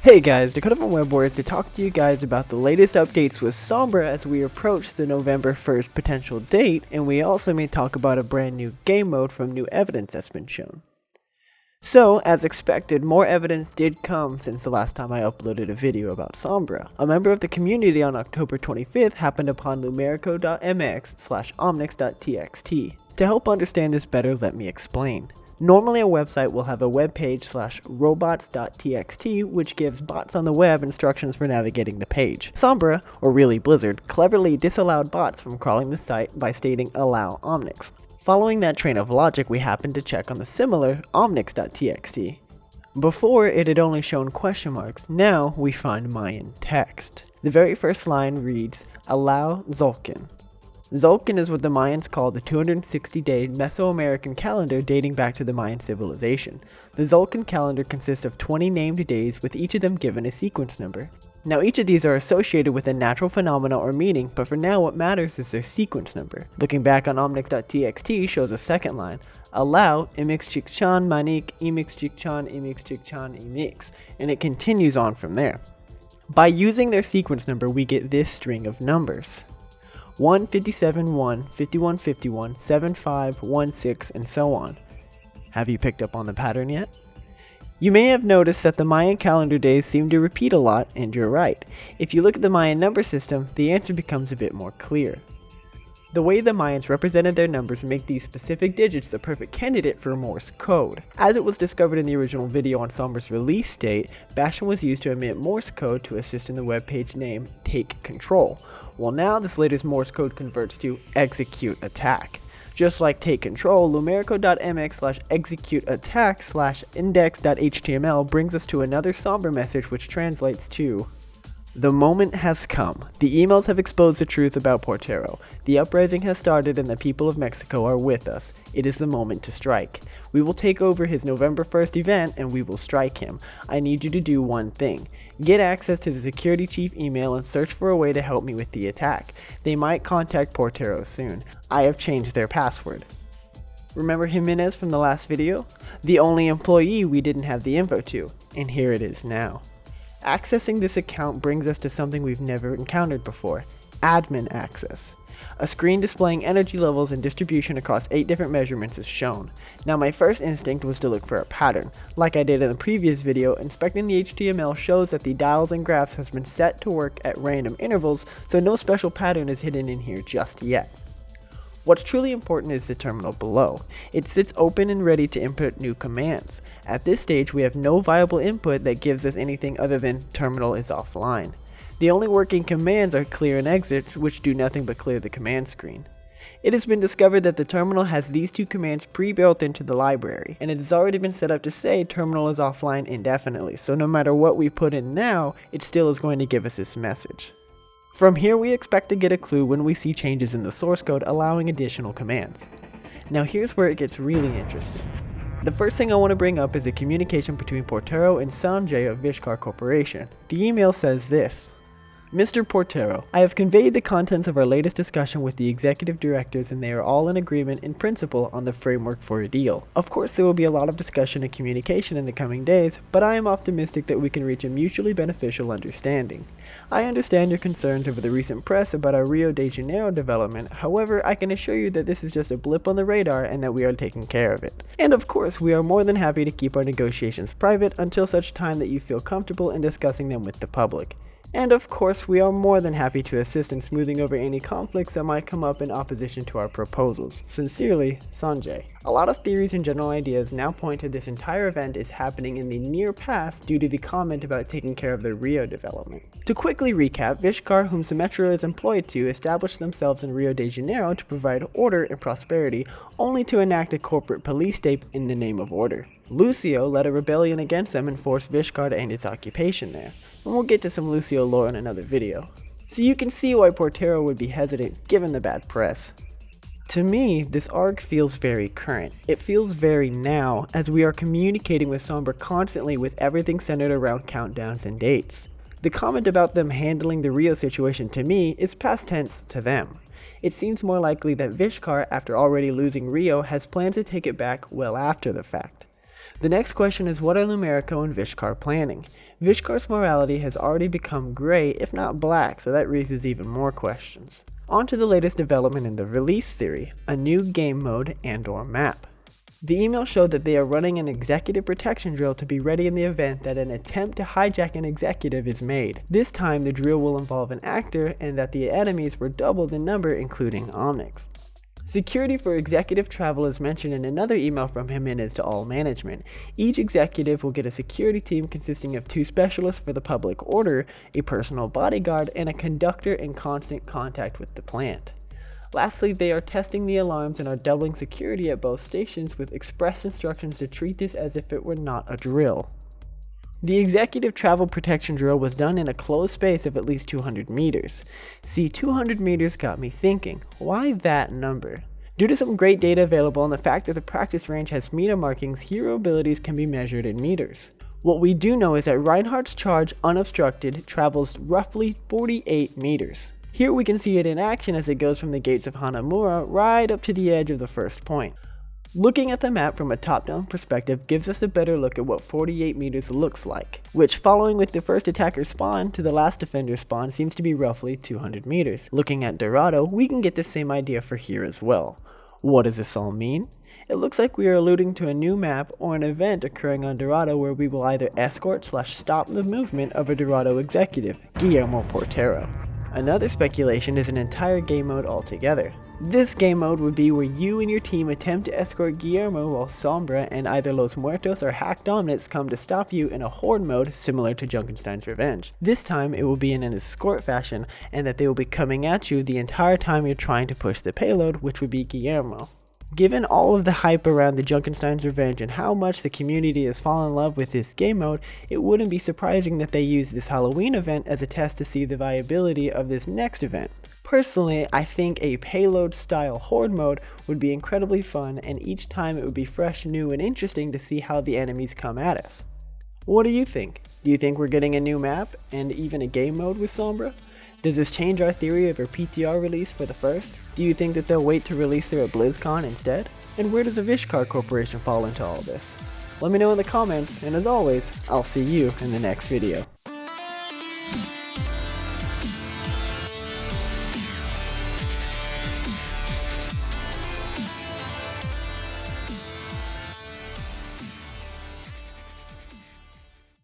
Hey guys, Dekalb from Web Warriors to talk to you guys about the latest updates with Sombra as we approach the November 1st potential date, and we also may talk about a brand new game mode from new evidence that's been shown. So, as expected, more evidence did come since the last time I uploaded a video about Sombra. A member of the community on October 25th happened upon lumerico.mx/omnix.txt. To help understand this better, let me explain. Normally a website will have a web page /robots.txt which gives bots on the web instructions for navigating the page. Sombra, or really Blizzard, cleverly disallowed bots from crawling the site by stating allow omnix. Following that train of logic, we happened to check on the similar omnix.txt. Before, it had only shown question marks. Now we find Mayan text. The very first line reads, allow Tzolk'in. Tzolk'in is what the Mayans call the 260-day Mesoamerican calendar dating back to the Mayan civilization. The Tzolk'in calendar consists of 20 named days, with each of them given a sequence number. Now each of these are associated with a natural phenomena or meaning, but for now what matters is their sequence number. Looking back on omnix.txt shows a second line, allow imixchikchan manik imixchikchan imixchikchan imix, and it continues on from there. By using their sequence number we get this string of numbers. 1, 57, 1, 51, 51, 75, 16, and so on. Have you picked up on the pattern yet? You may have noticed that the Mayan calendar days seem to repeat a lot, and you're right. If you look at the Mayan number system, the answer becomes a bit more clear. The way the Mayans represented their numbers make these specific digits the perfect candidate for Morse code. As it was discovered in the original video on Sombra's release date, Bastion was used to emit Morse code to assist in the web page name Take Control. Well, now this latest Morse code converts to Execute Attack. Just like Take Control, lumerico.mx/executeattack/index.html brings us to another Sombra message which translates to, the moment has come. The emails have exposed the truth about Portero. The uprising has started and the people of Mexico are with us. It is the moment to strike. We will take over his November 1st event and we will strike him. I need you to do one thing. Get access to the security chief email and search for a way to help me with the attack. They might contact Portero soon. I have changed their password. Remember Jimenez from the last video? The only employee we didn't have the info to, and here it is now. Accessing this account brings us to something we've never encountered before, admin access. A screen displaying energy levels and distribution across 8 different measurements is shown. Now my first instinct was to look for a pattern. Like I did in the previous video, inspecting the HTML shows that the dials and graphs has been set to work at random intervals, so no special pattern is hidden in here just yet. What's truly important is the terminal below. It sits open and ready to input new commands. At this stage we have no viable input that gives us anything other than terminal is offline. The only working commands are clear and exit, which do nothing but clear the command screen. It has been discovered that the terminal has these two commands pre-built into the library, and it has already been set up to say terminal is offline indefinitely, so no matter what we put in now, it still is going to give us this message. From here we expect to get a clue when we see changes in the source code allowing additional commands. Now here's where it gets really interesting. The first thing I want to bring up is a communication between Portero and Sanjay of Vishar Corporation. The email says this. Mr. Portero, I have conveyed the contents of our latest discussion with the executive directors and they are all in agreement in principle on the framework for a deal. Of course there will be a lot of discussion and communication in the coming days, but I am optimistic that we can reach a mutually beneficial understanding. I understand your concerns over the recent press about our Rio de Janeiro development, however I can assure you that this is just a blip on the radar and that we are taking care of it. And of course we are more than happy to keep our negotiations private until such time that you feel comfortable in discussing them with the public. And of course, we are more than happy to assist in smoothing over any conflicts that might come up in opposition to our proposals. Sincerely, Sanjay. A lot of theories and general ideas now point to this entire event is happening in the near past due to the comment about taking care of the Rio development. To quickly recap, Vishar, whom Symmetra is employed to, established themselves in Rio de Janeiro to provide order and prosperity, only to enact a corporate police state in the name of order. Lucio led a rebellion against them and forced Vishar to end its occupation there. And we'll get to some Lucio lore in another video. So you can see why Portero would be hesitant given the bad press. To me, this ARG feels very current. It feels very now, as we are communicating with Sombra constantly with everything centered around countdowns and dates. The comment about them handling the Rio situation to me is past tense to them. It seems more likely that Vishar, after already losing Rio, has planned to take it back well after the fact. The next question is, what are Lumerico and Vishkar planning? Vishkar's morality has already become gray, if not black, so that raises even more questions. On to the latest development in the release theory, a new game mode and/or map. The email showed that they are running an executive protection drill to be ready in the event that an attempt to hijack an executive is made. This time the drill will involve an actor, and that the enemies were doubled in number, including Omnics. Security for executive travel is mentioned in another email from him and is to all management. Each executive will get a security team consisting of 2 specialists for the public order, a personal bodyguard, and a conductor in constant contact with the plant. Lastly, they are testing the alarms and are doubling security at both stations with express instructions to treat this as if it were not a drill. The executive travel protection drill was done in a closed space of at least 200 meters. See, 200 meters got me thinking, why that number? Due to some great data available and the fact that the practice range has meter markings, hero abilities can be measured in meters. What we do know is that Reinhardt's charge unobstructed travels roughly 48 meters. Here we can see it in action as it goes from the gates of Hanamura right up to the edge of the first point. Looking at the map from a top-down perspective gives us a better look at what 48 meters looks like, which following with the first attacker's spawn to the last defender's spawn seems to be roughly 200 meters. Looking at Dorado, we can get the same idea for here as well. What does this all mean? It looks like we are alluding to a new map or an event occurring on Dorado where we will either escort/stop the movement of a Dorado executive, Guillermo Portero. Another speculation is an entire game mode altogether. This game mode would be where you and your team attempt to escort Guillermo while Sombra and either Los Muertos or Hack Dominants come to stop you in a Horde mode similar to Junkenstein's Revenge. This time it will be in an escort fashion, and that they will be coming at you the entire time you're trying to push the payload, which would be Guillermo. Given all of the hype around the Junkenstein's Revenge and how much the community has fallen in love with this game mode, it wouldn't be surprising that they use this Halloween event as a test to see the viability of this next event. Personally, I think a payload style Horde mode would be incredibly fun, and each time it would be fresh, new, and interesting to see how the enemies come at us. What do you think? Do you think we're getting a new map and even a game mode with Sombra? Does this change our theory of a PTR release for the first? Do you think that they'll wait to release her at BlizzCon instead? And where does the Vishkar Corporation fall into all this? Let me know in the comments, and as always, I'll see you in the next video.